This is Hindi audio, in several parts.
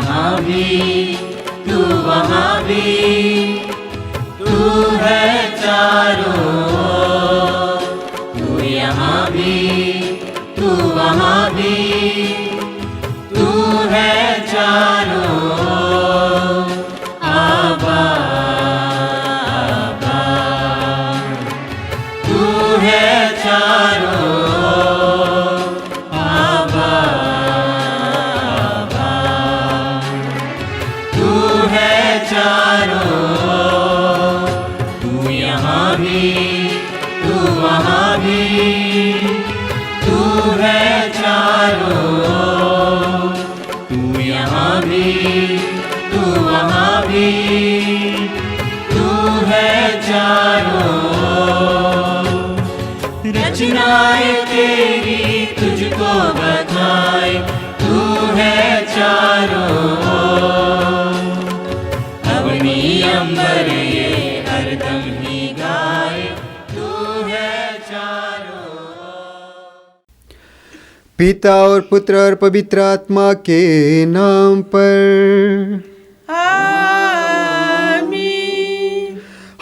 यहाँ भी, तू वहाँ भी, तू है चारों ओर। तू यहाँ भी, तू वहाँ भी, तू है चारों ओर। आबा आबा, तू है चारों ओर। आबा आबा, तू है चारों ओर। तू यहाँ भी, तू वहाँ भी, तू है चारों ओर। तू यहाँ भी, तू वहाँ भी, तू है चारों ओर। रचनाएं तेरी तुझको बधाए, तू है चारों ओर। अवनी अंबर ये हरदम ही गाए, तू है चारों ओर। पिता और पुत्र और पवित्र आत्मा के नाम पर आमीन।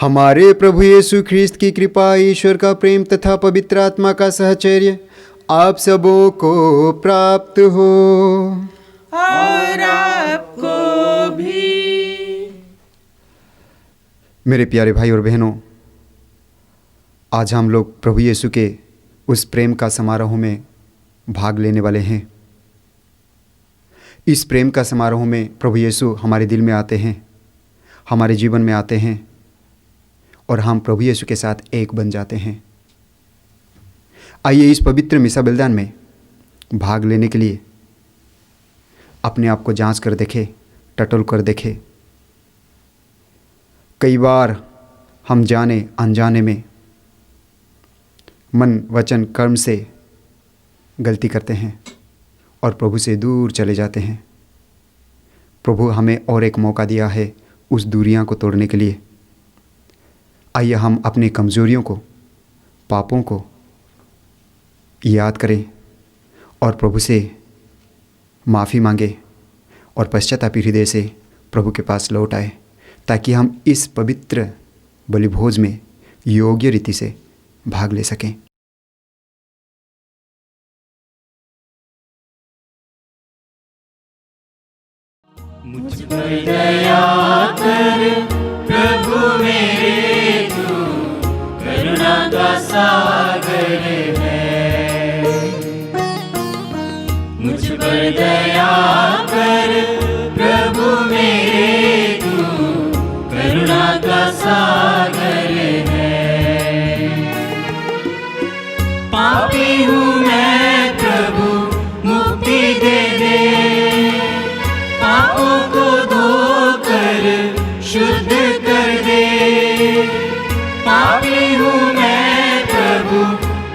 हमारे प्रभु यीशु ख्रिस्त की कृपा, ईश्वर का प्रेम तथा पवित्र आत्मा का सहचर्य आप सबों को प्राप्त हो। और आपको भी। मेरे प्यारे भाई और बहनों, आज हम लोग प्रभु यीशु के उस प्रेम का समारोह में भाग लेने वाले हैं। इस प्रेम का समारोह में प्रभु यीशु हमारे दिल में आते हैं, हमारे जीवन में आते हैं और हम प्रभु यीशु के साथ एक बन जाते हैं। आइए इस पवित्र मिसा बलिदान में भाग लेने के लिए अपने आप को जांच कर देखें, टटोल कर देखें। कई बार हम जाने अनजाने में मन वचन कर्म से गलती करते हैं और प्रभु से दूर चले जाते हैं। प्रभु हमें और एक मौका दिया है उस दूरियां को तोड़ने के लिए। आइए हम अपनी कमज़ोरियों को, पापों को याद करें और प्रभु से माफ़ी मांगे और पश्चातापी हृदय से प्रभु के पास लौट आए, ताकि हम इस पवित्र बलिभोज में योग्य रीति से भाग ले सकें। मुझ पर दया कर प्रभु मेरे, तू करुणा का सागर है। मुझ पर दया कर प्रभु मेरे, तू करुणा का सागर है। पापी हूँ मैं प्रभु, मुक्ति दे दे। पापों को धोकर शुद्ध कर दे। पापी हूँ मैं प्रभु,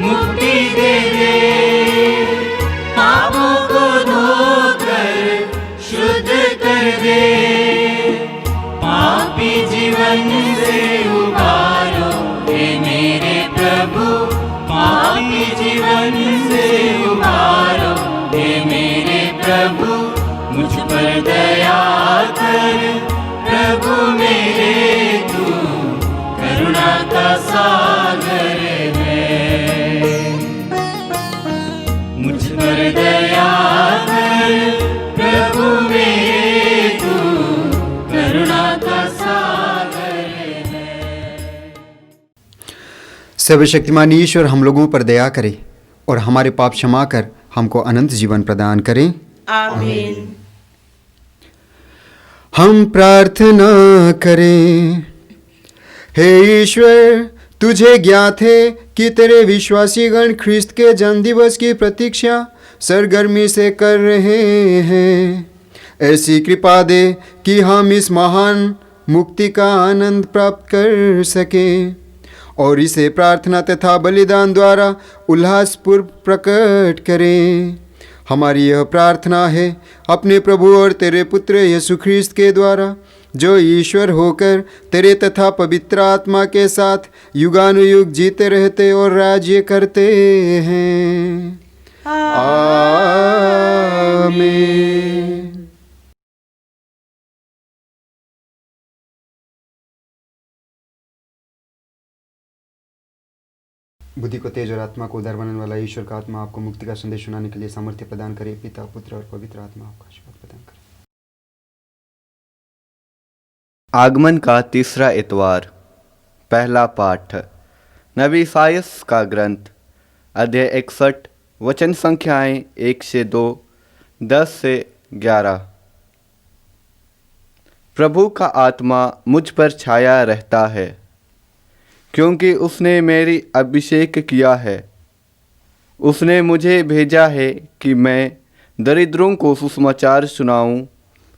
मुक्ति दे दे। पापों को धोकर शुद्ध कर दे। पापी जीवन से उबारो हे मेरे प्रभु। पापी जीवन से उबारो हे मेरे प्रभु। मुझ पर दया कर प्रभु मेरे, तू करुणा का सागर है। मुझ पर दया कर प्रभु मेरे, तू करुणा का सागर है। सर्वशक्तिमान ईश्वर हम लोगों पर दया करे और हमारे पाप क्षमा कर हमको अनंत जीवन प्रदान करें। आमीन। हम प्रार्थना करें। हे ईश्वर, तुझे ज्ञात है कि तेरे विश्वासीगण ख्रिस्त के जन्मदिवस की प्रतीक्षा सरगर्मी से कर रहे हैं। ऐसी कृपा दे कि हम इस महान मुक्ति का आनंद प्राप्त कर सकें और इसे प्रार्थना तथा बलिदान द्वारा उल्लासपूर्वक प्रकट करें। हमारी यह प्रार्थना है अपने प्रभु और तेरे पुत्र यीशु ख्रिस्त के द्वारा, जो ईश्वर होकर तेरे तथा पवित्र आत्मा के साथ युगानुयुग जीते रहते और राज्य करते हैं। आमीन। बुद्धि को तेज और आत्मा को उदार बनाने वाला ईश्वर का आत्मा आपको मुक्ति का संदेश सुनाने के लिए सामर्थ्य प्रदान करे। पिता, पुत्र और पवित्र आत्मा आपको आशीर्वाद प्रदान करे। आगमन का तीसरा इतवार। पहला पाठ नबी इसायास का ग्रंथ, अध्याय 61, वचन संख्याएं 1 से 2, 10 से 11। प्रभु का आत्मा मुझ पर छाया रहता है, क्योंकि उसने मेरी अभिषेक किया है। उसने मुझे भेजा है कि मैं दरिद्रों को सुसमाचार सुनाऊं,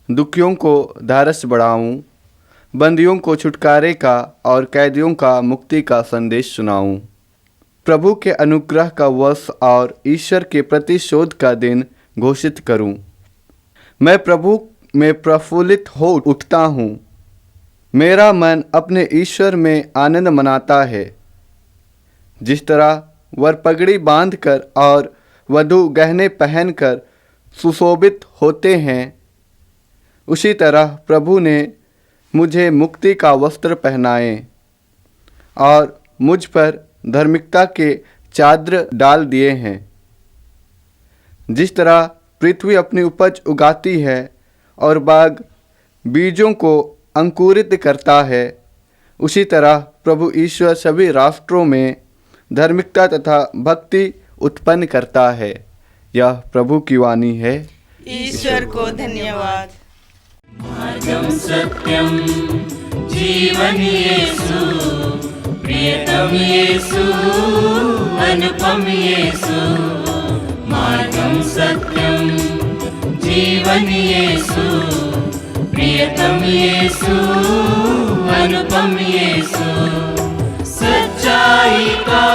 दुखियों को ढाढ़स बढ़ाऊं, बंदियों को छुटकारे का और कैदियों का मुक्ति का संदेश सुनाऊं। प्रभु के अनुग्रह का वर्ष और ईश्वर के प्रतिशोध का दिन घोषित करूं। मैं प्रभु में प्रफुल्लित हो उठता हूँ। मेरा मन अपने ईश्वर में आनंद मनाता है। जिस तरह वर पगड़ी बांधकर और वधू गहने पहनकर सुशोभित होते हैं, उसी तरह प्रभु ने मुझे मुक्ति का वस्त्र पहनाए और मुझ पर धार्मिकता के चादर डाल दिए हैं। जिस तरह पृथ्वी अपनी उपज उगाती है और बाग बीजों को अंकुरित करता है, उसी तरह प्रभु ईश्वर सभी राष्ट्रों में धार्मिकता तथा भक्ति उत्पन्न करता है। यह प्रभु की वाणी है। ईश्वर को धन्यवाद। मार्गम सत्यम जीवन येसु, प्रियतम येसु, अनुपम येसु। मार्गम सत्यम जीवन येसु, प्रियतम येसु, अनुपम येसु। सच्चाई का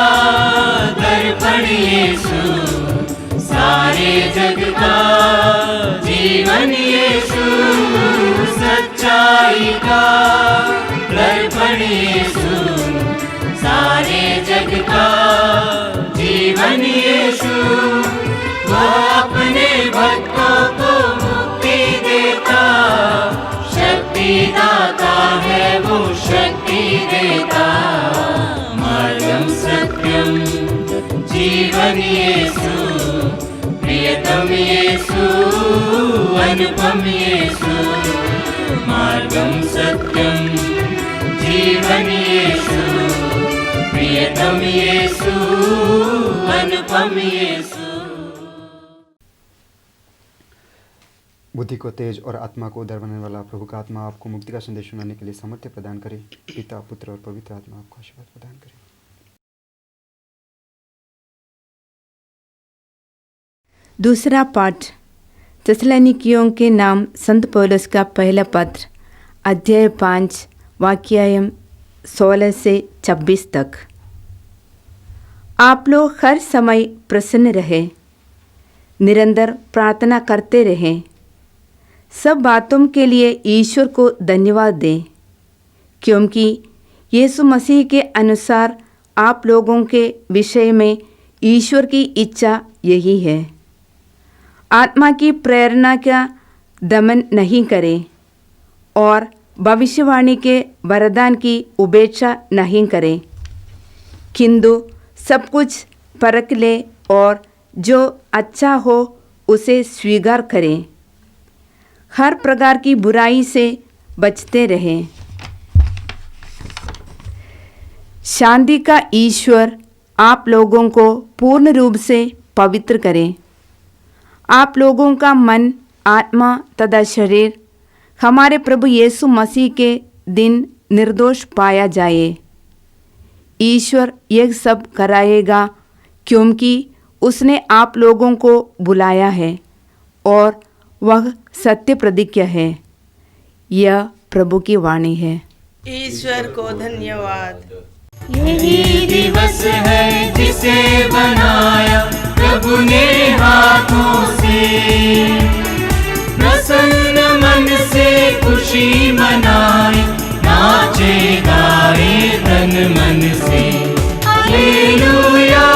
दर्पण येसु, सारे जग का जीवन येसु। सच्चाई का दर्पण येसु, सारे जग का जीवन येसु। वह अपने भक्तों को मुक्ति देता, शक्ति दाता है वो शक्ति देता। मार्गम सत्यम जीवन येसु, प्रियतम येसु, अनुपम येसु। मार्गम सत्यम जीवन येसु, प्रियतम येसु, अनुपम येसु। बुद्धि को तेज और आत्मा को उदार बनाने वाला प्रभु का आत्मा आपको मुक्ति का संदेश सुनाने के लिए सामर्थ्य प्रदान करे। पिता, पुत्र और पवित्र आत्मा आपको आशीर्वाद प्रदान करे। दूसरा पाठ थिस्सलुनीकियों के नाम संत पौलुस का पहला पत्र, अध्याय 5, वाक्यायम 16 से 26 तक। आप लोग हर समय प्रसन्न रहें, निरंतर प्रार्थना करते रहें, सब बातों के लिए ईश्वर को धन्यवाद दें, क्योंकि यीशु मसीह के अनुसार आप लोगों के विषय में ईश्वर की इच्छा यही है। आत्मा की प्रेरणा का दमन नहीं करें और भविष्यवाणी के वरदान की उपेक्षा नहीं करें, किंतु सब कुछ परख ले और जो अच्छा हो उसे स्वीकार करें। हर प्रकार की बुराई से बचते रहें। शांति का ईश्वर आप लोगों को पूर्ण रूप से पवित्र करें। आप लोगों का मन, आत्मा तथा शरीर हमारे प्रभु यीशु मसीह के दिन निर्दोष पाया जाए। ईश्वर यह सब कराएगा, क्योंकि उसने आप लोगों को बुलाया है और वह सत्य प्रतिज्ञा है। यह प्रभु की वाणी है। ईश्वर को धन्यवाद। यही दिवस है जिसे बनाया प्रभु ने हाथों से, प्रसन्न मन से खुशी मनाए, नाचे गाए तन मन से। हालेलुया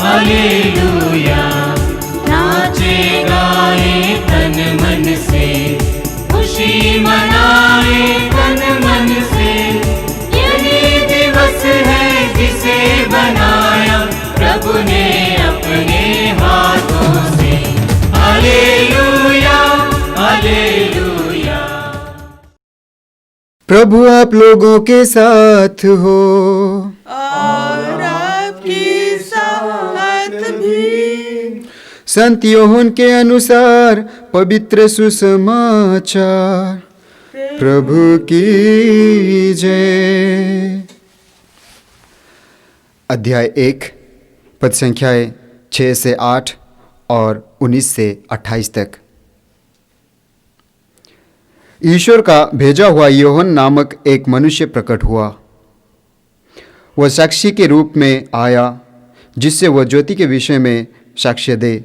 हालेलुया, नाचे गाए तन मन से, खुशी मनाए तन मन से। यही दिवस है जिसे बनाया प्रभु आप लोगों के साथ हो। और आपके साथ भी। संत योहन के अनुसार पवित्र सुसमाचार। प्रभु की जय। अध्याय 1 पद संख्याएं 6 से 8 और 19 से 28 तक। ईश्वर का भेजा हुआ योहन नामक एक मनुष्य प्रकट हुआ। वह साक्षी के रूप में आया, जिससे वह ज्योति के विषय में साक्ष्य दे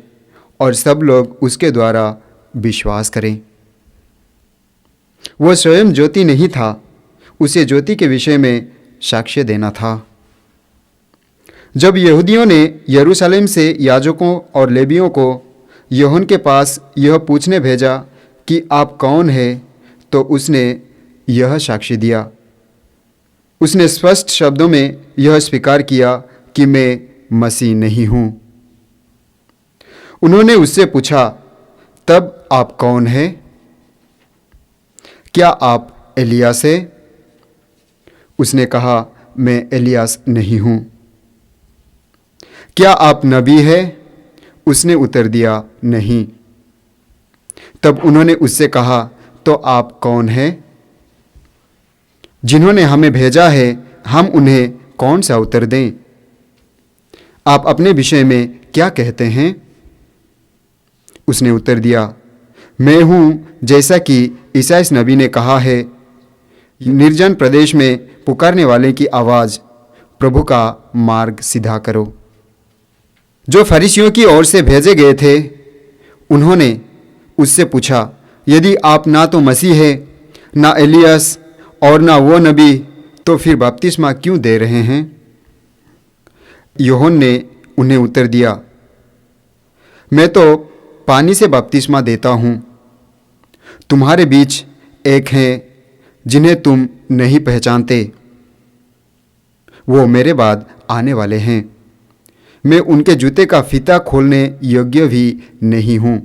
और सब लोग उसके द्वारा विश्वास करें। वह स्वयं ज्योति नहीं था, उसे ज्योति के विषय में साक्ष्य देना था। जब यहूदियों ने यरूशलेम से याजकों और लेवियों को योहन के पास यह पूछने भेजा कि आप कौन हैं, तो उसने यह साक्ष्य दिया। उसने स्पष्ट शब्दों में यह स्वीकार किया कि मैं मसीह नहीं हूँ। उन्होंने उससे पूछा, तब आप कौन हैं? क्या आप एलियास हैं? उसने कहा, मैं एलियास नहीं हूँ। क्या आप नबी हैं? उसने उत्तर दिया, नहीं। तब उन्होंने उससे कहा, तो आप कौन हैं? जिन्होंने हमें भेजा है, हम उन्हें कौन सा उत्तर दें? आप अपने विषय में क्या कहते हैं? उसने उत्तर दिया, मैं हूँ जैसा कि ईसाइस नबी ने कहा है, निर्जन प्रदेश में पुकारने वाले की आवाज़, प्रभु का मार्ग सीधा करो। जो फरीसियों की ओर से भेजे गए थे, उन्होंने उससे पूछा, यदि आप ना तो मसीह है, ना एलियास और ना वो नबी, तो फिर बपतिस्मा क्यों दे रहे हैं? योहन ने उन्हें उत्तर दिया, मैं तो पानी से बपतिस्मा देता हूँ। तुम्हारे बीच एक हैं जिन्हें तुम नहीं पहचानते, वो मेरे बाद आने वाले हैं। मैं उनके जूते का फीता खोलने योग्य भी नहीं हूँ।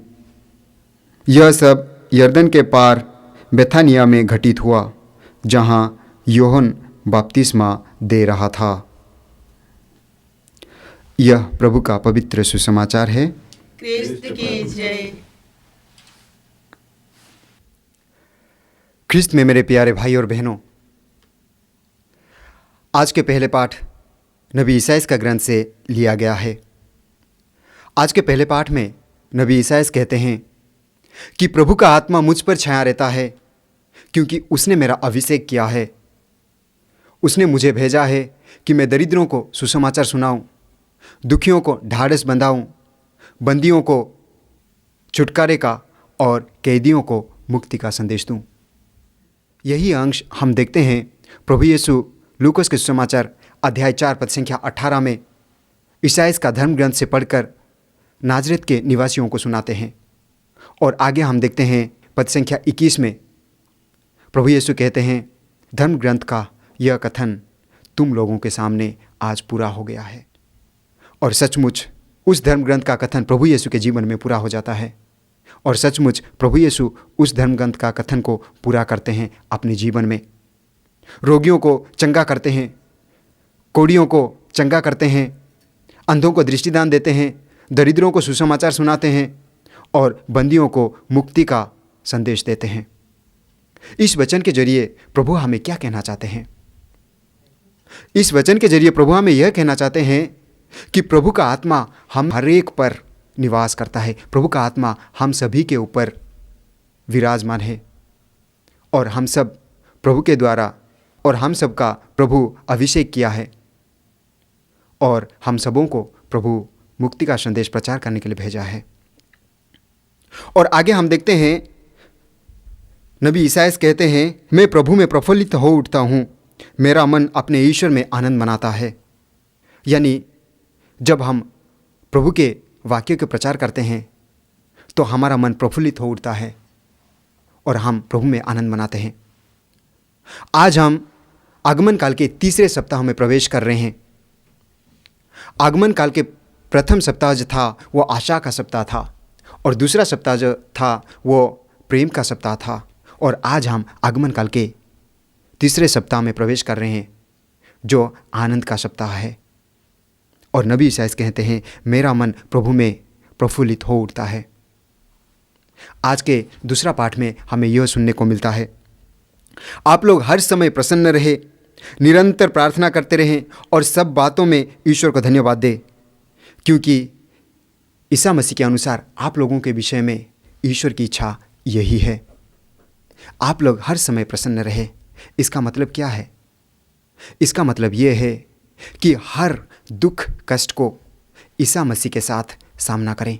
यह सब यरदन के पार बेथानिया में घटित हुआ, जहाँ योहन बपतिस्मा दे रहा था। यह प्रभु का पवित्र सुसमाचार है। क्रिस्त की जय। ख्रिस्त में मेरे प्यारे भाई और बहनों, आज के पहले पाठ नबी ईसाइस का ग्रंथ से लिया गया है। आज के पहले पाठ में नबी ईसाइस कहते हैं कि प्रभु का आत्मा मुझ पर छाया रहता है, क्योंकि उसने मेरा अभिषेक किया है। उसने मुझे भेजा है कि मैं दरिद्रों को सुसमाचार सुनाऊं, दुखियों को ढाढ़स बंधाऊं, बंदियों को छुटकारे का और कैदियों को मुक्ति का संदेश दूं। यही अंश हम देखते हैं प्रभु यीशु लूकस के सुसमाचार अध्याय 4 पद संख्या 18 में ईसाइस का धर्म ग्रंथ से पढ़कर नाजरेत के निवासियों को सुनाते हैं। और आगे हम देखते हैं पद संख्या 21 में प्रभु यीशु कहते हैं, धर्म ग्रंथ का यह कथन तुम लोगों के सामने आज पूरा हो गया है। और सचमुच उस धर्म ग्रंथ का कथन प्रभु यीशु के जीवन में पूरा हो जाता है। और सचमुच प्रभु यीशु उस धर्म ग्रंथ का कथन को पूरा करते हैं अपने जीवन में। रोगियों को चंगा करते हैं, कोढ़ियों को चंगा करते हैं, अंधों को दृष्टिदान देते हैं, दरिद्रों को सुसमाचार सुनाते हैं और बंदियों को मुक्ति का संदेश देते हैं। इस वचन के जरिए प्रभु हमें क्या कहना चाहते हैं? इस वचन के जरिए प्रभु हमें यह कहना चाहते हैं कि प्रभु का आत्मा हम हर एक पर निवास करता है। प्रभु का आत्मा हम सभी के ऊपर विराजमान है और हम सब प्रभु के द्वारा और हम सब का प्रभु अभिषेक किया है और हम सबों को प्रभु मुक्ति का संदेश प्रचार करने के लिए भेजा है। और आगे हम देखते हैं नबी ईसाइस कहते हैं, मैं प्रभु में प्रफुल्लित हो उठता हूँ, मेरा मन अपने ईश्वर में आनंद मनाता है। यानी जब हम प्रभु के वाक्य के प्रचार करते हैं तो हमारा मन प्रफुल्लित हो उठता है और हम प्रभु में आनंद मनाते हैं। आज हम आगमन काल के तीसरे सप्ताह में प्रवेश कर रहे हैं। आगमन काल के प्रथम सप्ताह जो था वो आशा का सप्ताह था और दूसरा सप्ताह जो था वो प्रेम का सप्ताह था। और आज हम आगमन काल के तीसरे सप्ताह में प्रवेश कर रहे हैं, जो आनंद का सप्ताह है। और नबी ईसाइयाह कहते हैं, मेरा मन प्रभु में प्रफुल्लित हो उठता है। आज के दूसरा पाठ में हमें यह सुनने को मिलता है, आप लोग हर समय प्रसन्न रहे, निरंतर प्रार्थना करते रहें और सब बातों में ईश्वर को धन्यवाद दें, क्योंकि ईसा मसीह के अनुसार आप लोगों के विषय में ईश्वर की इच्छा यही है। आप लोग हर समय प्रसन्न रहे। इसका मतलब क्या है? इसका मतलब यह है कि हर दुख कष्ट को ईसा मसीह के साथ सामना करें।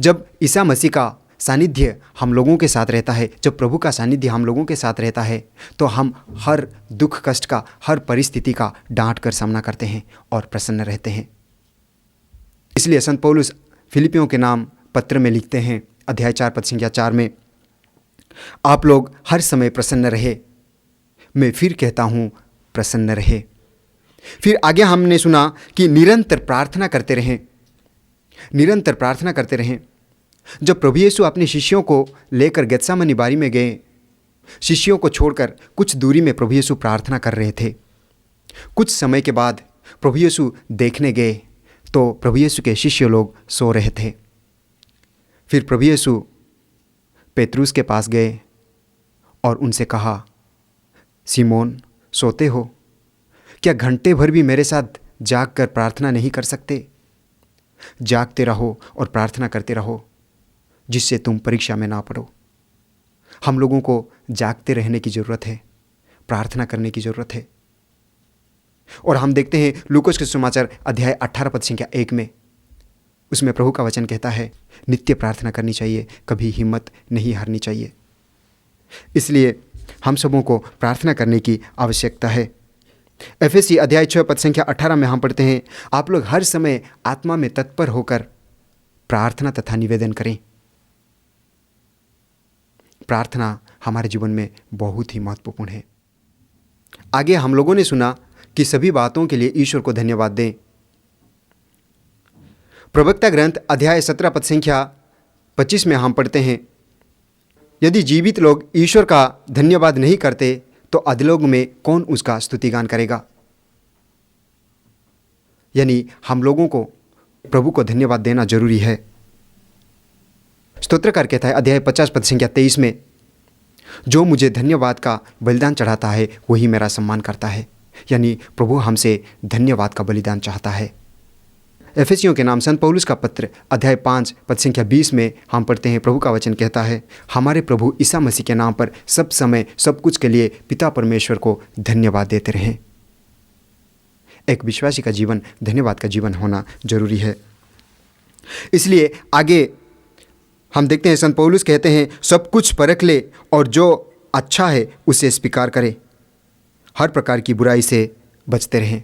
जब ईसा मसीह का सानिध्य हम लोगों के साथ रहता है, जब प्रभु का सानिध्य हम लोगों के साथ रहता है, तो हम हर दुख कष्ट का, हर परिस्थिति का डांट कर सामना करते हैं और प्रसन्न रहते हैं। इसलिए संत पौलुस फिलिपियों के नाम पत्र में लिखते हैं, अध्याय 4 पद संख्या 4 में, आप लोग हर समय प्रसन्न रहे। मैं फिर कहता हूँ, प्रसन्न रहे। फिर आगे हमने सुना कि निरंतर प्रार्थना करते रहें, निरंतर प्रार्थना करते रहें। जब प्रभु यीशु अपने शिष्यों को लेकर गेत्सेमनी बारी में गए, शिष्यों को छोड़कर कुछ दूरी में प्रभु यीशु प्रार्थना कर रहे थे। कुछ समय के बाद प्रभु यीशु देखने गए तो प्रभु यीशु के शिष्य लोग सो रहे थे। फिर प्रभु यीशु पेतरुस के पास गए और उनसे कहा, सिमोन, सोते हो? क्या घंटे भर भी मेरे साथ जाग कर प्रार्थना नहीं कर सकते? जागते रहो और प्रार्थना करते रहो, जिससे तुम परीक्षा में ना पड़ो। हम लोगों को जागते रहने की ज़रूरत है, प्रार्थना करने की ज़रूरत है। और हम देखते हैं लूकास के सुसमाचार अध्याय 18 पद संख्या 1 में, उसमें प्रभु का वचन कहता है, नित्य प्रार्थना करनी चाहिए, कभी हिम्मत नहीं हारनी चाहिए। इसलिए हम सबों को प्रार्थना करने की आवश्यकता है। एफएसी अध्याय 6 पद संख्या 18 में हम पढ़ते हैं, आप लोग हर समय आत्मा में तत्पर होकर प्रार्थना तथा निवेदन करें। प्रार्थना हमारे जीवन में बहुत ही महत्वपूर्ण है। आगे हम लोगों ने सुना कि सभी बातों के लिए ईश्वर को धन्यवाद दें। प्रवक्ता ग्रंथ अध्याय 17 पद संख्या 25 में हम पढ़ते हैं, यदि जीवित लोग ईश्वर का धन्यवाद नहीं करते तो अधलोक में कौन उसका स्तुतिगान करेगा। यानी हम लोगों को प्रभु को धन्यवाद देना जरूरी है। स्तोत्रकार कहता है अध्याय 50 पद संख्या 23 में, जो मुझे धन्यवाद का बलिदान चढ़ाता है वही मेरा सम्मान करता है। यानी प्रभु हमसे धन्यवाद का बलिदान चाहता है। एफेसियों के नाम संत पौलुस का पत्र अध्याय 5 पद संख्या 20 में हम पढ़ते हैं, प्रभु का वचन कहता है, हमारे प्रभु ईसा मसीह के नाम पर सब समय सब कुछ के लिए पिता परमेश्वर को धन्यवाद देते रहें। एक विश्वासी का जीवन धन्यवाद का जीवन होना जरूरी है। इसलिए आगे हम देखते हैं संत पौलुस कहते हैं, सब कुछ परख ले और जो अच्छा है उसे स्वीकार करें, हर प्रकार की बुराई से बचते रहें,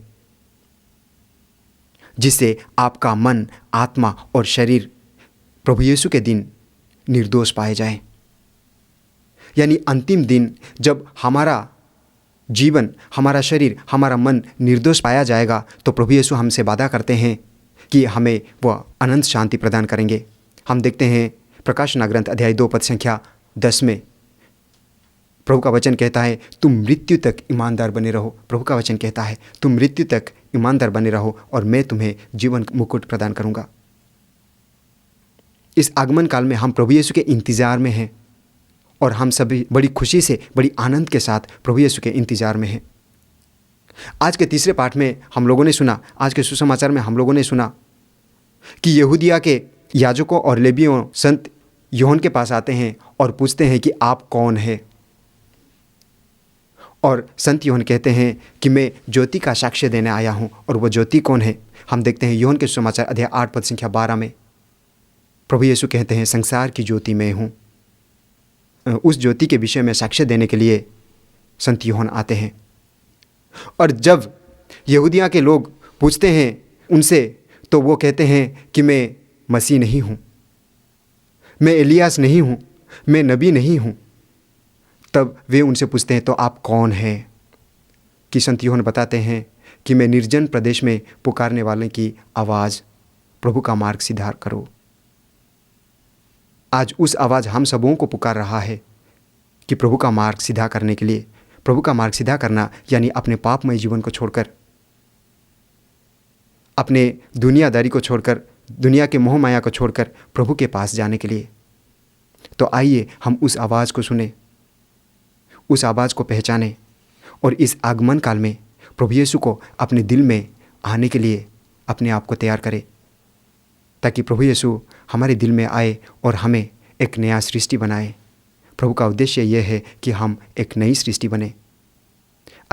जिससे आपका मन, आत्मा और शरीर प्रभु यीशु के दिन निर्दोष पाए जाएं। यानी अंतिम दिन जब हमारा जीवन, हमारा शरीर, हमारा मन निर्दोष पाया जाएगा तो प्रभु यीशु हमसे वादा करते हैं कि हमें वह अनंत शांति प्रदान करेंगे। हम देखते हैं प्रकाशना ग्रंथ अध्याय 2 पद संख्या 10 में प्रभु का वचन कहता है, तुम मृत्यु तक ईमानदार बने रहो। प्रभु का वचन कहता है, तुम मृत्यु तक ईमानदार बने रहो और मैं तुम्हें जीवन मुकुट प्रदान करूंगा। इस आगमन काल में हम प्रभु यीशु के इंतजार में हैं और हम सभी बड़ी खुशी से, बड़ी आनंद के साथ प्रभु यीशु के इंतजार में हैं। आज के तीसरे पाठ में हम लोगों ने सुना, आज के सुसमाचार में हम लोगों ने सुना कि यहूदिया के याजकों और लेवियों संत यूहन्ना के पास आते हैं और पूछते हैं कि आप कौन हैं। और संत यूहन्ना कहते हैं कि मैं ज्योति का साक्ष्य देने आया हूँ। और वह ज्योति कौन है? हम देखते हैं यूहन्ना के सुसमाचार अध्याय 8 पद संख्या 12 में प्रभु यीशु कहते हैं, संसार की ज्योति मैं हूँ। उस ज्योति के विषय में साक्ष्य देने के लिए संत यूहन्ना आते हैं। और जब यहूदिया के लोग पूछते हैं उनसे तो वो कहते हैं कि मैं मसीह नहीं हूँ, मैं एलियास नहीं हूँ, मैं नबी नहीं हूँ। तब वे उनसे पूछते हैं तो आप कौन हैं? कि संत यूहन्ना बताते हैं कि मैं निर्जन प्रदेश में पुकारने वाले की आवाज़, प्रभु का मार्ग सीधा करो। आज उस आवाज़ हम सबों को पुकार रहा है कि प्रभु का मार्ग सीधा करने के लिए प्रभु का मार्ग सीधा करना यानी अपने पापमय जीवन को छोड़कर, अपने दुनियादारी को छोड़कर, दुनिया के मोह माया को छोड़कर प्रभु के पास जाने के लिए। तो आइए हम उस आवाज़ को सुने, उस आवाज़ को पहचाने और इस आगमन काल में प्रभु यीशु को अपने दिल में आने के लिए अपने आप को तैयार करें, ताकि प्रभु यीशु हमारे दिल में आए और हमें एक नया सृष्टि बनाए। प्रभु का उद्देश्य यह है कि हम एक नई सृष्टि बने।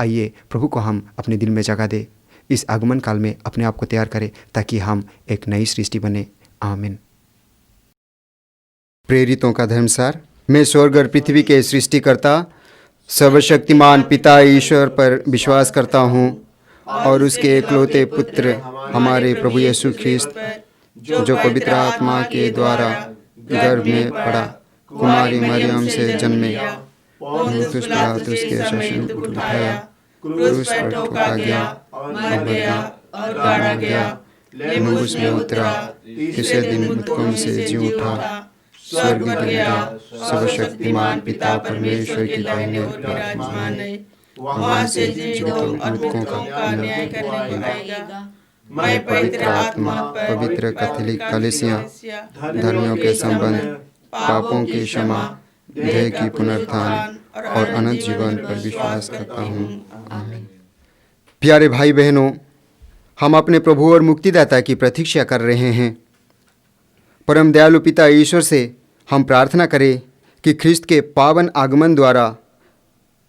आइए प्रभु को हम अपने दिल में जगह दें, इस आगमन काल में अपने आप को तैयार करें ताकि हम एक नई सृष्टि बने। आमीन। प्रेरितों का धर्मसार। मैं स्वर्ग और पृथ्वी के सृष्टिकर्ता सर्वशक्तिमान पिता ईश्वर पर विश्वास करता हूँ और उसके एकलौते पुत्र हमारे प्रभु यीशु ख्रिस्त, जो पवित्र आत्मा के द्वारा गर्भ में पड़ा, कुमारी मरियम से जन्मे, पुन्तियुस पिलातुस के शासन उठाया, क्रूस पर ठोका गया और मर गया और गाड़ा गया, लहूस में उतरा, तीसरे दिन मृतकों से जी उठा, स्वर्ग गया, सर्वशक्तिमान पिता परमेश्वर की दाहिने ओर विराजमान है, वहाँ से जीवितों और मृतकों का न्याय करने आएगा। मैं पवित्र आत्मा, पवित्र कैथोलिक कलीसिया, धर्मियों के संबंध, पापों की क्षमा, देह की पुनरुत्थान और अनंत जीवन पर विश्वास करता हूँ। आमीन। प्यारे भाई बहनों, हम अपने प्रभु और मुक्तिदाता की प्रतीक्षा कर रहे हैं। परम दयालु पिता ईश्वर से हम प्रार्थना करें कि ख्रिस्त के पावन आगमन द्वारा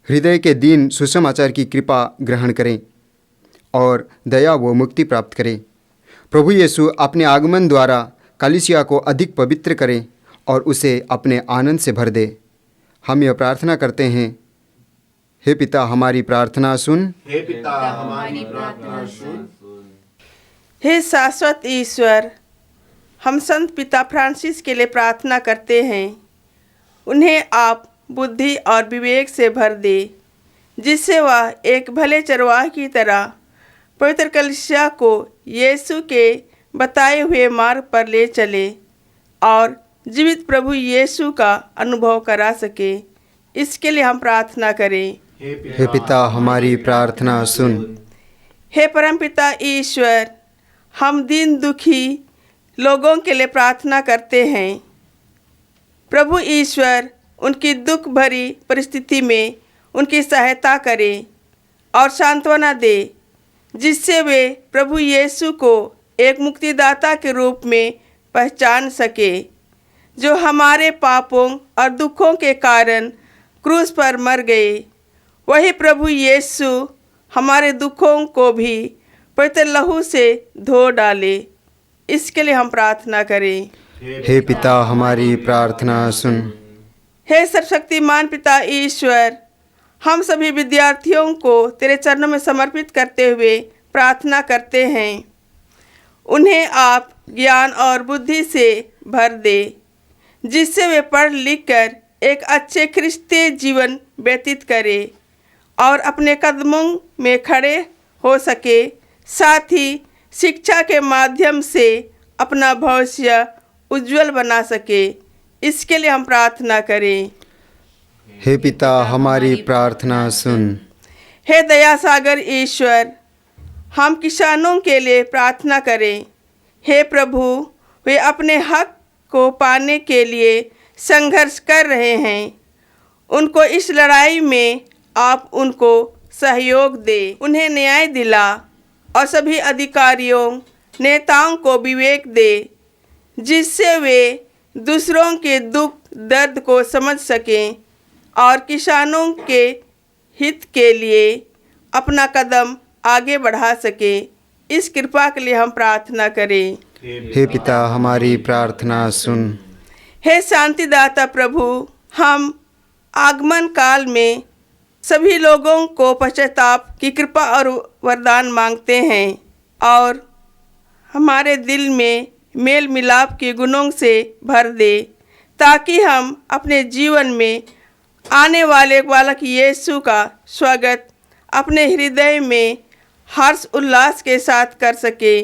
हृदय के दीन सुसमाचार की कृपा ग्रहण करें और दया व मुक्ति प्राप्त करें। प्रभु यीशु अपने आगमन द्वारा कलीसिया को अधिक पवित्र करें और उसे अपने आनंद से भर दे। हम यह प्रार्थना करते हैं। हे पिता हमारी प्रार्थना सुन। हे पिता हमारी प्रार्थना सुन। हे शाश्वत ईश्वर, हम संत पिता फ्रांसिस के लिए प्रार्थना करते हैं। उन्हें आप बुद्धि और विवेक से भर दे, जिससे वह एक भले चरवाह की तरह पवित्र कलीसिया को यीशु के बताए हुए मार्ग पर ले चले और जीवित प्रभु यीशु का अनुभव करा सके। इसके लिए हम प्रार्थना करें। हे पिता हमारी प्रार्थना सुन। हे परमपिता ईश्वर, हम दीन दुखी लोगों के लिए प्रार्थना करते हैं। प्रभु ईश्वर उनकी दुख भरी परिस्थिति में उनकी सहायता करें और सांत्वना दे, जिससे वे प्रभु यीशु को एक मुक्तिदाता के रूप में पहचान सके, जो हमारे पापों और दुखों के कारण क्रूस पर मर गए। वही प्रभु यीशु हमारे दुखों को भी पवित्र लहू से धो डाले। इसके लिए हम प्रार्थना करें। हे पिता हमारी प्रार्थना सुन। हे सर्वशक्तिमान पिता ईश्वर, हम सभी विद्यार्थियों को तेरे चरणों में समर्पित करते हुए प्रार्थना करते हैं। उन्हें आप ज्ञान और बुद्धि से भर दे, जिससे वे पढ़ लिख कर एक अच्छे ख्रिस्तीय जीवन व्यतीत करें और अपने कदमों में खड़े हो सके, साथ ही शिक्षा के माध्यम से अपना भविष्य उज्जवल बना सके। इसके लिए हम प्रार्थना करें। हे पिता हमारी प्रार्थना सुन। हे दया सागर ईश्वर, हम किसानों के लिए प्रार्थना करें। हे प्रभु, वे अपने हक को पाने के लिए संघर्ष कर रहे हैं। उनको इस लड़ाई में आप उनको सहयोग दे, उन्हें न्याय दिला और सभी अधिकारियों नेताओं को विवेक दे, जिससे वे दूसरों के दुख दर्द को समझ सकें और किसानों के हित के लिए अपना कदम आगे बढ़ा सके। इस कृपा के लिए हम प्रार्थना करें। हे पिता हमारी प्रार्थना सुन। हे शांतिदाता प्रभु, हम आगमन काल में सभी लोगों को पश्चाताप की कृपा और वरदान मांगते हैं और हमारे दिल में मेल मिलाप के गुणों से भर दे, ताकि हम अपने जीवन में आने वाले बालक यीशु का स्वागत अपने हृदय में हर्ष उल्लास के साथ कर सके।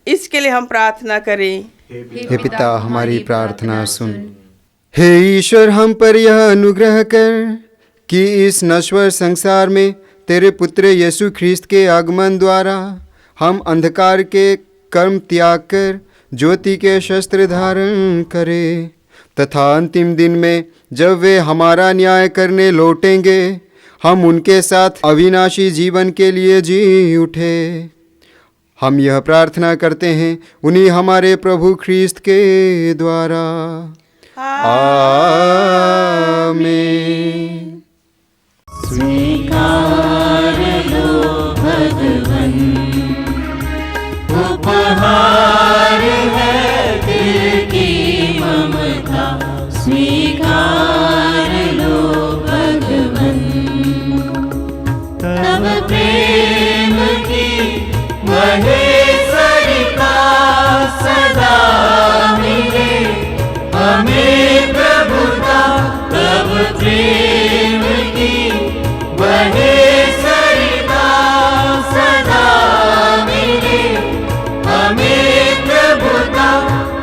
इसके लिए हम प्रार्थना करें। हे पिता हमारी प्रार्थना सुन। हे ईश्वर, हम पर यह अनुग्रह कर कि इस नश्वर संसार में तेरे पुत्र यीशु ख्रिस्त के आगमन द्वारा हम अंधकार के कर्म त्याग कर ज्योति के शस्त्र धारण करें, तथा अंतिम दिन में जब वे हमारा न्याय करने लौटेंगे हम उनके साथ अविनाशी जीवन के लिए जी उठे। हम यह प्रार्थना करते हैं उन्हीं हमारे प्रभु ख्रिस्त के द्वारा। आमीन। स्वीकार लो भगवन, उपहार है दिल की ममता। स्वीकार लो भगवन, तब प्रेम की वही सरिता सदा मिले हमें प्रभुता। तब प्रेम की वही सरिता सदा मिले हमें प्रभुता।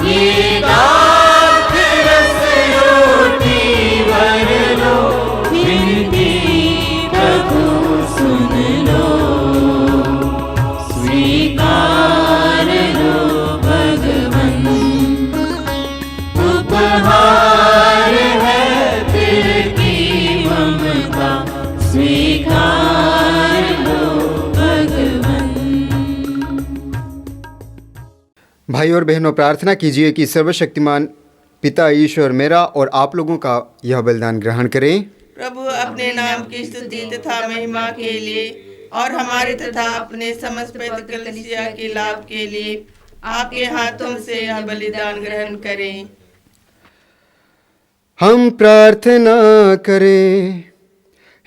ये दाख रस रोटी भर लो, विनती प्रभु सुन लो। स्वीकार लो भगवन, उपहार है दिल की ममता। स्वीकार लो भगवन। भाई और बहनों, प्रार्थना कीजिए कि सर्वशक्तिमान पिता ईश्वर मेरा और आप लोगों का यह बलिदान ग्रहण करें। प्रभु अपने नाम की स्तुति तथा महिमा के लिए और हमारे तथा अपने समस्त कलीसिया के लाभ के लिए आपके हाथों से यह बलिदान ग्रहण करें। हम प्रार्थना करें।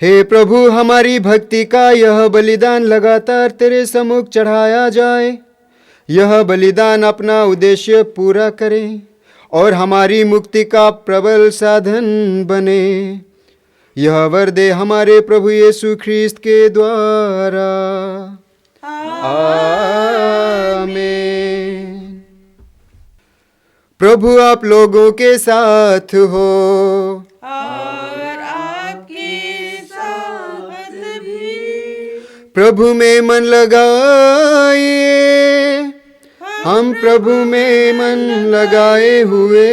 हे प्रभु, हमारी भक्ति का यह बलिदान लगातार तेरे सम्मुख चढ़ाया जाए। यह बलिदान अपना उद्देश्य पूरा करे और हमारी मुक्ति का प्रबल साधन बने। यह वर दे हमारे प्रभु यीशु ख्रिस्त के द्वारा। आमीन। प्रभु आप लोगों के साथ हो और आपके साथ भी। प्रभु में मन लगाइए। हम प्रभु में मन लगाए हुए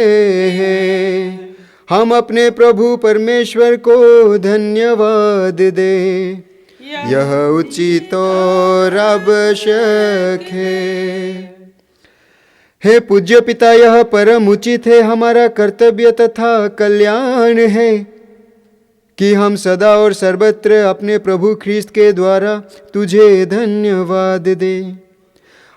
हैं। हम अपने प्रभु परमेश्वर को धन्यवाद दें। यह उचित और आवश्यक है। हे पूज्य पिता, यह परम उचित है, हमारा कर्तव्य तथा कल्याण है कि हम सदा और सर्वत्र अपने प्रभु ख्रिस्त के द्वारा तुझे धन्यवाद दें।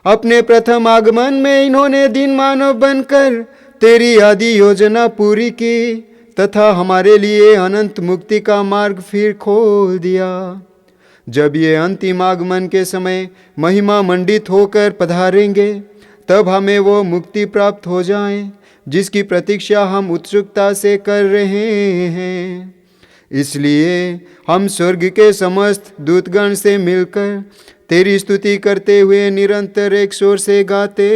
अपने प्रथम आगमन में इन्होंने दिन मानव बनकर तेरी आदि योजना पूरी की तथा हमारे लिए अनंत मुक्ति का मार्ग फिर खोल दिया। जब ये अंतिम आगमन के समय महिमा मंडित होकर पधारेंगे, तब हमें वो मुक्ति प्राप्त हो जाए जिसकी प्रतीक्षा हम उत्सुकता से कर रहे हैं। इसलिए हम स्वर्ग के समस्त दूतगण से मिलकर तेरी स्तुति करते हुए निरंतर एक स्वर से गाते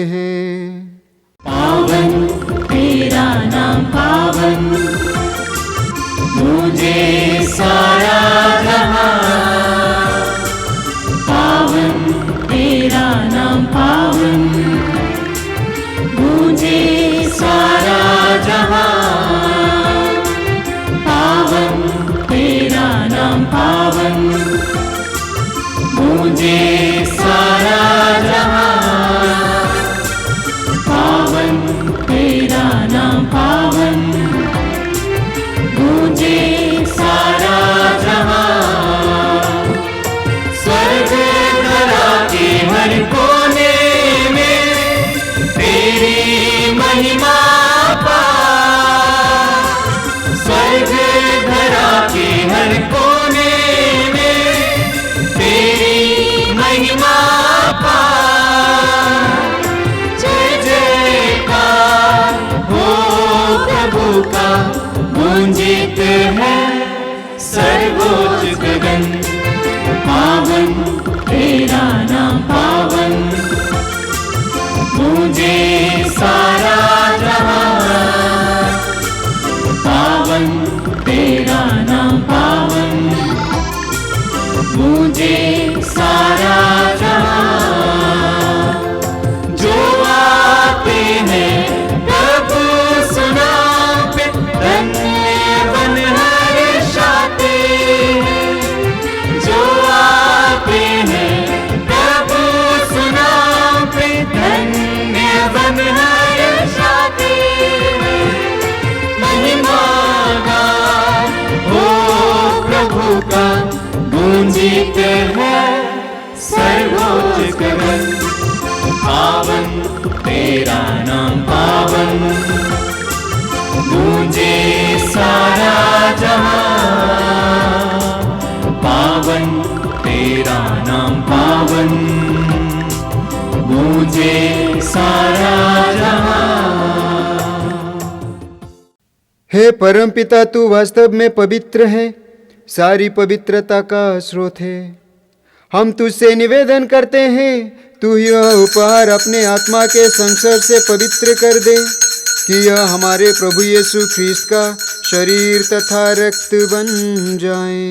हैं। पावन तेरा नाम पावन, मुझे सारा जहां। पावन तेरा नाम पावन, मुझे सारा जहां। पावन तेरा नाम पावन, मुझे सारा जहां। पावन तेरा नाम पावन, मुझे सारा जहां। स्वर्ग धरा के हर कोने में तेरी महिमा पा। स्वर्ग धरा के हर कोने में तेरी महिमा पा। जय जयकार हो प्रभु का, गूंजित है सर्वोच्च गगन। पावन तेरा नाम पावन, मुझे सारा पूजित है सर्वोच्च गगन, पावन तेरा नाम पावन, गूंजे सारा जहां, पावन तेरा नाम पावन, गूंजे सारा जहां। हे परमपिता, तू वास्तव में पवित्र है, सारी पवित्रता का स्रोत है। हम तुझसे निवेदन करते हैं, तू यह उपहार अपने आत्मा के संसर्ग से पवित्र कर दे, कि यह हमारे प्रभु यीशु ख्रीस्त का शरीर तथा रक्त बन जाए।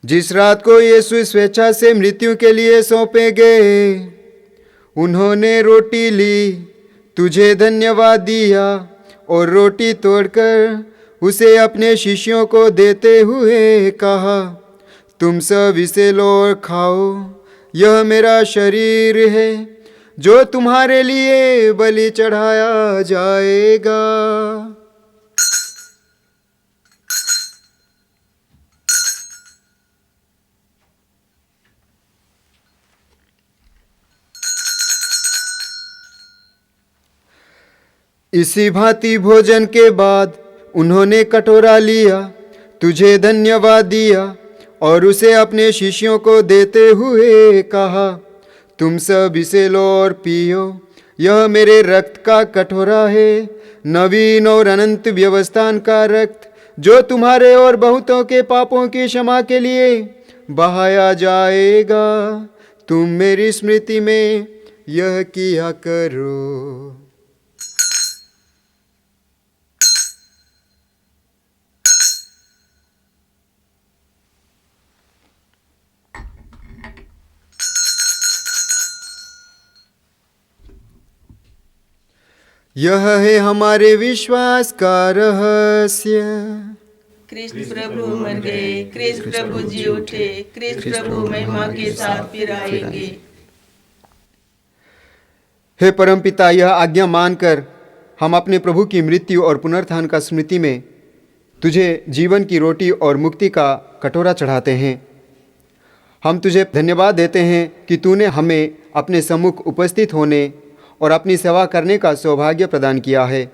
जिस रात को यीशु स्वेच्छा से मृत्यु के लिए सौंपे गए, उन्होंने रोटी ली, तुझे धन्यवाद दिया और रोटी तोड़कर उसे अपने शिष्यों को देते हुए कहा, तुम सब इसे लो और खाओ, यह मेरा शरीर है जो तुम्हारे लिए बलि चढ़ाया जाएगा। इसी भांति भोजन के बाद उन्होंने कटोरा लिया, तुझे धन्यवाद दिया और उसे अपने शिष्यों को देते हुए कहा, तुम सब इसे लो और पियो, यह मेरे रक्त का कटोरा है, नवीन और अनंत व्यवस्थान का रक्त, जो तुम्हारे और बहुतों के पापों की क्षमा के लिए बहाया जाएगा। तुम मेरी स्मृति में यह किया करो। यह है हमारे विश्वास का रहस्य। कृष्ण प्रभु मर गए, कृष्ण प्रभु जी उठे, कृष्ण प्रभु महिमा के साथ फिर आएंगे। हे परमपिता, यह आज्ञा मानकर हम अपने प्रभु की मृत्यु और पुनरुत्थान का स्मृति में तुझे जीवन की रोटी और मुक्ति का कटोरा चढ़ाते हैं। हम तुझे धन्यवाद देते हैं कि तूने हमें अपने सम्मुख उपस्थित होने और अपनी सेवा करने का सौभाग्य प्रदान किया है।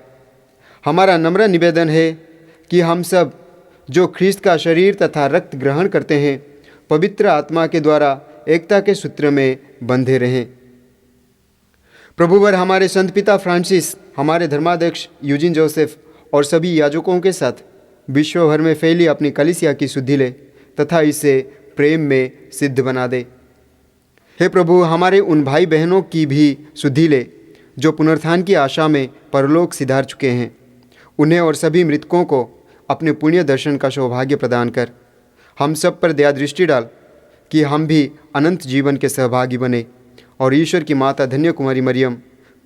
हमारा नम्र निवेदन है कि हम सब जो ख्रीस्त का शरीर तथा रक्त ग्रहण करते हैं, पवित्र आत्मा के द्वारा एकता के सूत्र में बंधे रहें। प्रभुवर हमारे संत पिता फ्रांसिस, हमारे धर्माध्यक्ष यूजिन जोसेफ और सभी याजकों के साथ विश्व भर में फैली अपनी कलीसिया की शुद्धि ले तथा इसे प्रेम में सिद्ध बना दे। हे प्रभु, हमारे उन भाई बहनों की भी शुद्धि ले जो पुनरुत्थान की आशा में परलोक सिधार चुके हैं। उन्हें और सभी मृतकों को अपने पुण्य दर्शन का सौभाग्य प्रदान कर हम सब पर दया दृष्टि डाल कि हम भी अनंत जीवन के सहभागी बने और ईश्वर की माता धन्य कुमारी मरियम,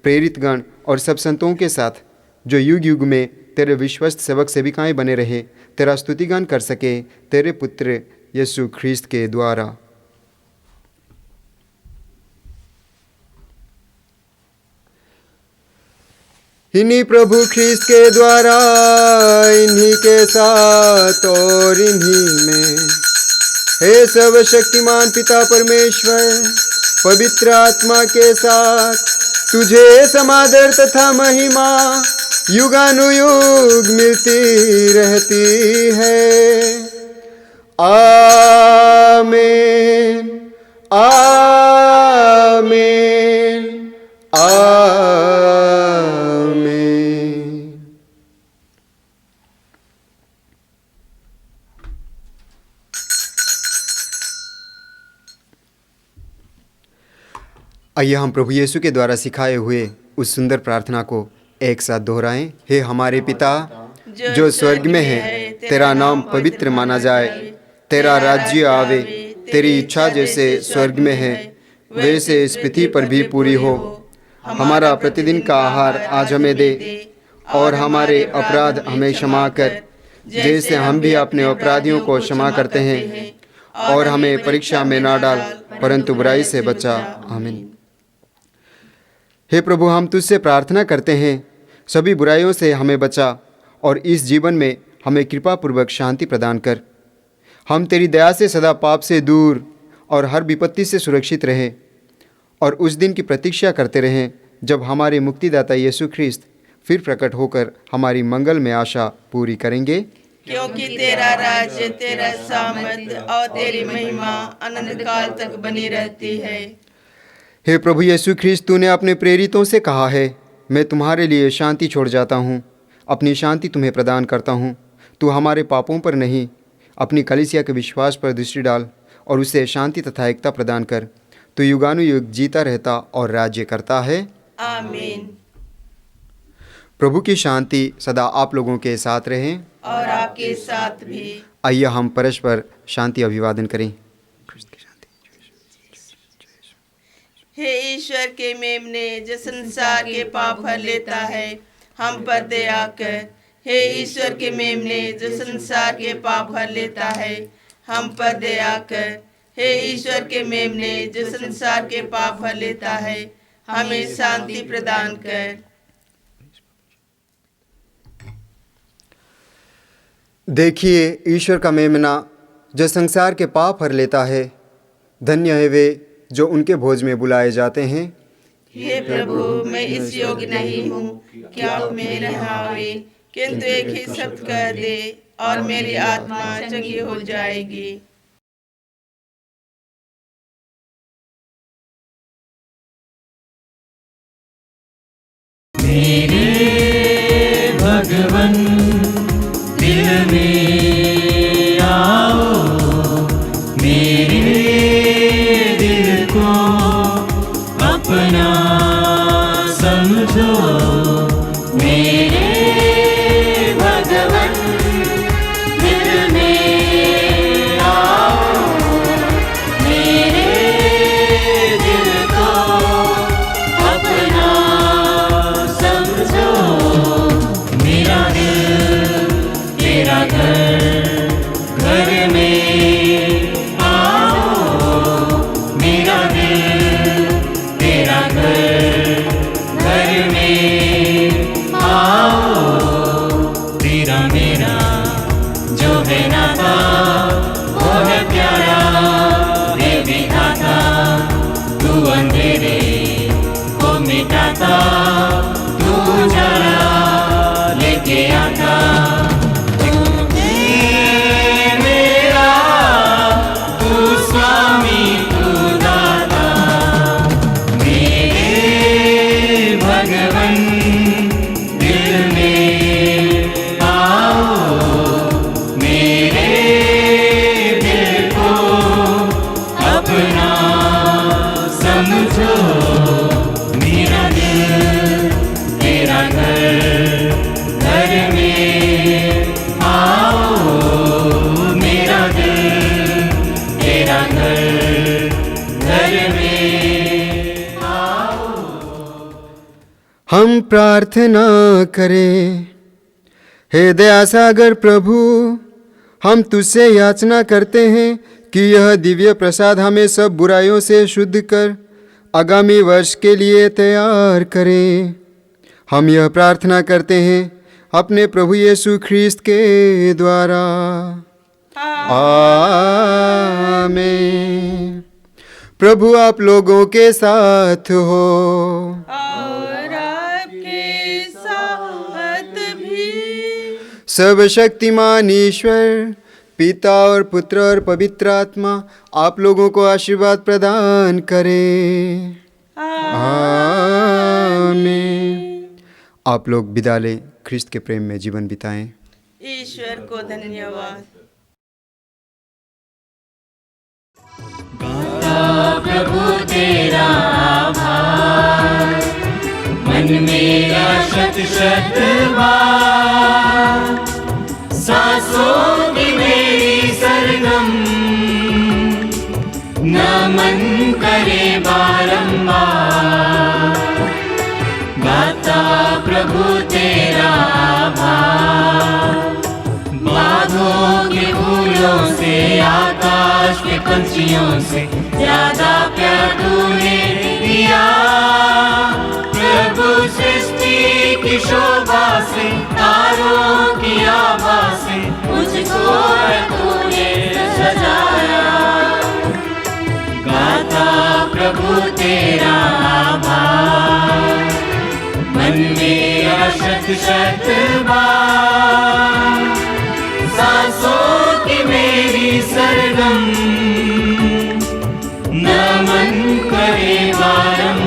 प्रेरित गण और सब संतों के साथ जो युग युग में तेरे विश्वस्त सेवक सेविकाएं बने रहे, तेरा स्तुतिगान कर सके तेरे पुत्र यीशु ख्रीस्त के द्वारा। इन्हीं प्रभु ख्रीस्त के द्वारा, इन्हीं के साथ और इन्हीं में, हे सर्वशक्तिमान पिता परमेश्वर, पवित्र आत्मा के साथ तुझे समादर तथा महिमा युगानुयुग मिलती रहती है। आमीन, आमीन, आमीन। आइए हम प्रभु यीशु के द्वारा सिखाए हुए उस सुंदर प्रार्थना को एक साथ दोहराएं। हे हमारे पिता जो स्वर्ग में है, तेरा नाम पवित्र माना जाए, तेरा राज्य आवे, तेरी इच्छा जैसे स्वर्ग में है वैसे इस पृथ्वी पर भी पूरी हो। हमारा प्रतिदिन का आहार आज हमें दे और हमारे अपराध हमें क्षमा कर, जैसे हम भी अपने अपराधियों को क्षमा करते हैं, और हमें परीक्षा में ना डाल परंतु बुराई से बचा। आमीन। हे प्रभु, हम तुझसे प्रार्थना करते हैं, सभी बुराइयों से हमें बचा और इस जीवन में हमें कृपापूर्वक शांति प्रदान कर। हम तेरी दया से सदा पाप से दूर और हर विपत्ति से सुरक्षित रहें और उस दिन की प्रतीक्षा करते रहें जब हमारे मुक्तिदाता यीशु ख्रिस्त फिर प्रकट होकर हमारी मंगल में आशा पूरी करेंगे। क्योंकि तेरा राज्य, तेरा सामर्थ और तेरी महिमा अनंत काल तक बनी रहती है। हे प्रभु यीशु ख्रिस्त, तूने अपने प्रेरितों से कहा है, मैं तुम्हारे लिए शांति छोड़ जाता हूँ, अपनी शांति तुम्हें प्रदान करता हूँ। तू हमारे पापों पर नहीं, अपनी कलीसिया के विश्वास पर दृष्टि डाल और उसे शांति तथा एकता प्रदान कर। तू युगानुयुग जीता रहता और राज्य करता है। आमीन। प्रभु की शांति सदा आप लोगों के साथ रहे और आपके साथ भी। आइए हम परस्पर शांति अभिवादन करें। हे ईश्वर के मेमने, जो संसार के पाप हर लेता है, हम पर दया कर। हे ईश्वर के मेमने, जो संसार के पाप हर लेता है, हम पर दया कर। हे ईश्वर के मेमने, जो संसार के पाप हर लेता है, हमें शांति प्रदान कर। देखिए ईश्वर का मेमना जो संसार के पाप हर लेता है। धन्य है वे जो उनके भोज में बुलाए जाते हैं। हे प्रभु, मैं इस योग्य नहीं हूँ कि आप मेरे आवे, किंतु एक ही शब्द कह दे और मेरी आत्मा चंगी हो जाएगी। मेरे भगवन दिल में आओ, मेरे दिल को अपना समझो। मेरे भगवन दिल में आओ, मेरे दिल को अपना समझो। मेरा दिल तेरा घर, घर में आओ। मेरा दिल तेरा घर, घर में आओ। तेरा मेरा जो है नाता, वो है प्यारा है विधाता। तू अंधेरे को मिटाता, तू उजाला लेके आता। मेरा तू स्वामी, तू दाता। मेरे भगवन दिल में आओ, मेरे दिल को अपना समझो। मेरा दिल तेरा घर, घर में आओ। मेरा दिल तेरा घर, घर में आओ। हम प्रार्थना करें। हे दया सागर प्रभु, हम तुझसे याचना करते हैं कि यह दिव्य प्रसाद हमें सब बुराइयों से शुद्ध कर आगामी वर्ष के लिए तैयार करें। हम यह प्रार्थना करते हैं अपने प्रभु यीशु ख्रिस्त के द्वारा। आमीन। प्रभु आप लोगों के साथ हो। और आपके साथ भी। सर्वशक्तिमान ईश्वर पिता और पुत्र और पवित्र आत्मा आप लोगों को आशीर्वाद प्रदान करें। आमीन। आप लोग विदा लें, ख्रिस्त के प्रेम में जीवन बिताएं। ईश्वर को धन्यवाद। प्रभु तेरा आभार, मन मेरा शत शत बार। सांसों की मेरी सरगम, नमन करे बारंबार। गाता प्रभु तेरा आभार, बादलों के फूलों से, आकाश के पंछियों से ज्यादा प्यार तूने दिया। प्रभु सृष्टि की शोभा से, तारों की आभा से मुझको तूने मेरा शत शत बार, सांसों की मेरी सरगम, नमन करे बारंबार।